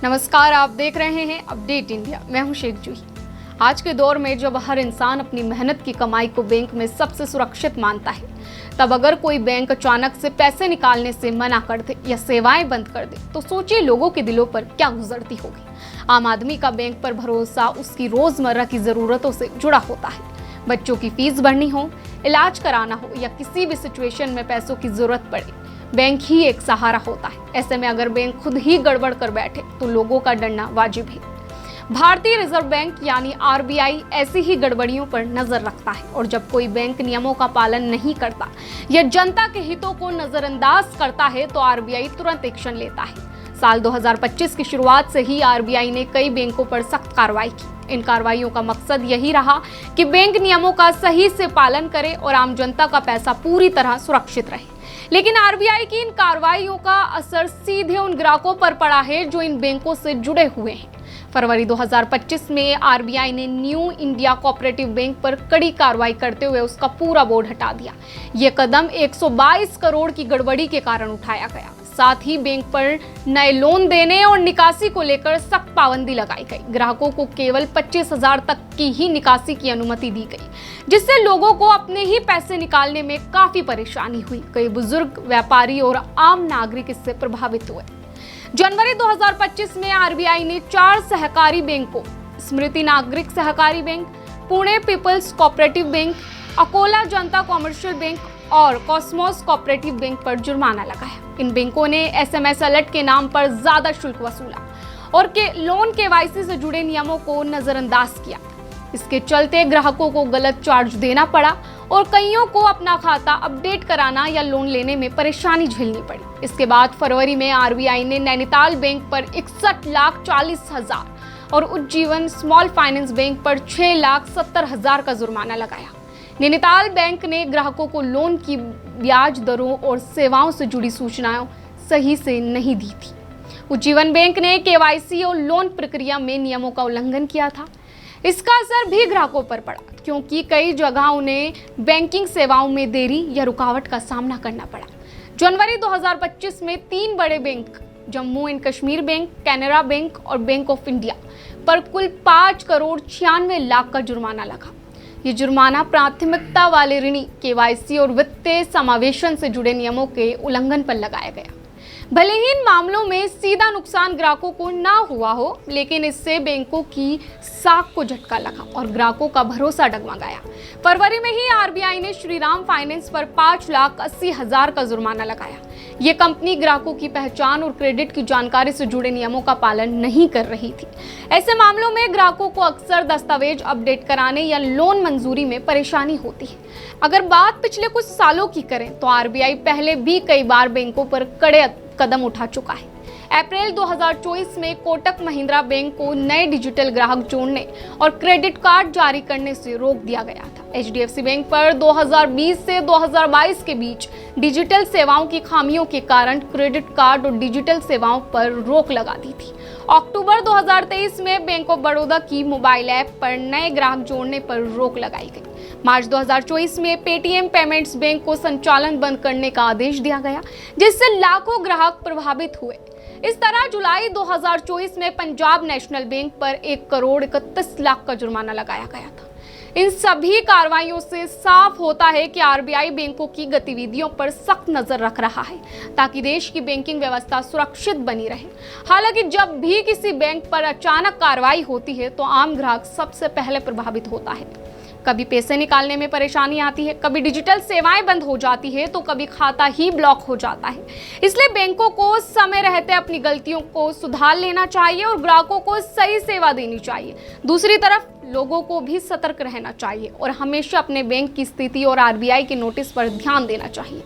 नमस्कार, आप देख रहे हैं अपडेट इंडिया। मैं हूं शेख जूही। आज के दौर में जब हर इंसान अपनी मेहनत की कमाई को बैंक में सबसे सुरक्षित मानता है, तब अगर कोई बैंक अचानक से पैसे निकालने से मना कर दे या सेवाएं बंद कर दे तो सोचिए लोगों के दिलों पर क्या गुजरती होगी। आम आदमी का बैंक पर भरोसा उसकी रोजमर्रा की जरूरतों से जुड़ा होता है। बच्चों की फीस भरनी हो, इलाज कराना हो या किसी भी सिचुएशन में पैसों की जरूरत पड़े, बैंक ही एक सहारा होता है। ऐसे में अगर बैंक खुद ही गड़बड़ कर बैठे तो लोगों का डरना वाजिब है। भारतीय रिजर्व बैंक यानी आरबीआई ऐसी ही गड़बड़ियों पर नजर रखता है और जब कोई बैंक नियमों का पालन नहीं करता या जनता के हितों को नजरअंदाज करता है तो आरबीआई तुरंत एक्शन लेता है। साल 2025 की शुरुआत से ही आरबीआई ने कई बैंकों पर सख्त कार्रवाई की। इन कार्रवाइयों का मकसद यही रहा कि बैंक नियमों का सही से पालन करे और आम जनता का पैसा पूरी तरह सुरक्षित रहे। लेकिन आरबीआई की इन कार्रवाइयों का असर सीधे उन ग्राहकों पर पड़ा है जो इन बैंकों से जुड़े हुए हैं। फरवरी 2025 में आरबीआई ने न्यू इंडिया कोऑपरेटिव बैंक पर कड़ी कार्रवाई करते हुए उसका पूरा बोर्ड हटा दिया। ये कदम 122 करोड़ की गड़बड़ी के कारण उठाया गया। साथ ही बैंक पर नए लोन देने और निकासी को लेकर सख्त पाबंदी लगाई गई। ग्राहकों को केवल 25,000 तक की ही निकासी की अनुमति दी गई, जिससे लोगों को अपने ही पैसे निकालने में काफी परेशानी हुई। कई बुजुर्ग, व्यापारी और आम नागरिक इससे प्रभावित हुए। जनवरी 2025 में आरबीआई ने 4 सहकारी बैंकों, Smriti Nagrik Sahakari bank, Pune people's cooperative bank, Akola Janata commercial bank और कॉस्मोस कोऑपरेटिव बैंक पर जुर्माना लगाया। इन बैंकों ने एसएमएस अलर्ट के नाम पर ज्यादा शुल्क वसूला और लोन केवाईसी से जुड़े नियमों को नजरअंदाज किया। इसके चलते ग्राहकों को गलत चार्ज देना पड़ा और कईयों को अपना खाता अपडेट कराना या लोन लेने में परेशानी झेलनी पड़ी। इसके बाद फरवरी में आरबीआई ने नैनीताल बैंक पर 61,40,000 और उज्जीवन स्मॉल फाइनेंस बैंक पर 6,70,000 का जुर्माना लगाया। नैनीताल बैंक ने ग्राहकों को लोन की ब्याज दरों और सेवाओं से जुड़ी सूचनाएं सही से नहीं दी थी। उज्जीवन बैंक ने केवाईसी और लोन प्रक्रिया में नियमों का उल्लंघन किया था। इसका असर भी ग्राहकों पर पड़ा, क्योंकि कई जगह उन्हें बैंकिंग सेवाओं में देरी या रुकावट का सामना करना पड़ा। जनवरी 2025 में 3 बड़े bank, Jammu and Kashmir bank, Canara bank और बैंक ऑफ इंडिया पर कुल 5 करोड़ 96 लाख का जुर्माना लगा। ये जुर्माना प्राथमिकता वाले ऋणी, केवाईसी और वित्तीय समावेशन से जुड़े नियमों के उल्लंघन पर लगाया गया। भले ही इन मामलों में सीधा नुकसान ग्राहकों को ना हुआ हो, लेकिन इससे बैंकों की साख को झटका लगा और ग्राहकों का भरोसा डगमगाया। फरवरी में ही आरबीआई ने श्रीराम फाइनेंस पर 5,80,000 का जुर्माना लगाया। ये कंपनी ग्राहकों की पहचान और क्रेडिट की जानकारी से जुड़े नियमों का पालन नहीं कर रही थी। ऐसे मामलों में ग्राहकों को अक्सर दस्तावेज अपडेट कराने या लोन मंजूरी में परेशानी होती है। अगर बात पिछले कुछ सालों की करें तो आरबीआई पहले भी कई बार बैंकों पर कड़े कदम उठा चुका है। अप्रैल 2024 में कोटक महिंद्रा बैंक को नए डिजिटल ग्राहक जोड़ने और क्रेडिट कार्ड जारी करने से रोक दिया गया था। एचडीएफसी बैंक पर 2020 से 2022 के बीच डिजिटल सेवाओं की खामियों के कारण क्रेडिट कार्ड और डिजिटल सेवाओं पर रोक लगा दी थी। अक्टूबर 2023 में बैंक ऑफ बड़ौदा की मोबाइल ऐप पर नए ग्राहक जोड़ने पर रोक लगाई गई। मार्च 2024 में पेटीएम पेमेंट्स बैंक को संचालन बंद करने का आदेश दिया गया, जिससे लाखों ग्राहक प्रभावित हुए। इस तरह जुलाई 2024 में पंजाब नेशनल बैंक पर 1 करोड़ 31 लाख का जुर्माना लगाया गया था। इन सभी कार्रवाइयों से साफ होता है कि आरबीआई बैंकों की गतिविधियों पर सख्त नजर रख रहा है, ताकि देश की बैंकिंग व्यवस्था सुरक्षित बनी रहे। हालांकि जब भी किसी बैंक पर अचानक कार्रवाई होती है तो आम ग्राहक सबसे पहले प्रभावित होता है। कभी पैसे निकालने में परेशानी आती है, कभी डिजिटल सेवाएं बंद हो जाती है, तो कभी खाता ही ब्लॉक हो जाता है। इसलिए बैंकों को समय रहते अपनी गलतियों को सुधार लेना चाहिए और ग्राहकों को सही सेवा देनी चाहिए। दूसरी तरफ लोगों को भी सतर्क रहना चाहिए और हमेशा अपने बैंक की स्थिति और आरबीआई के नोटिस पर ध्यान देना चाहिए।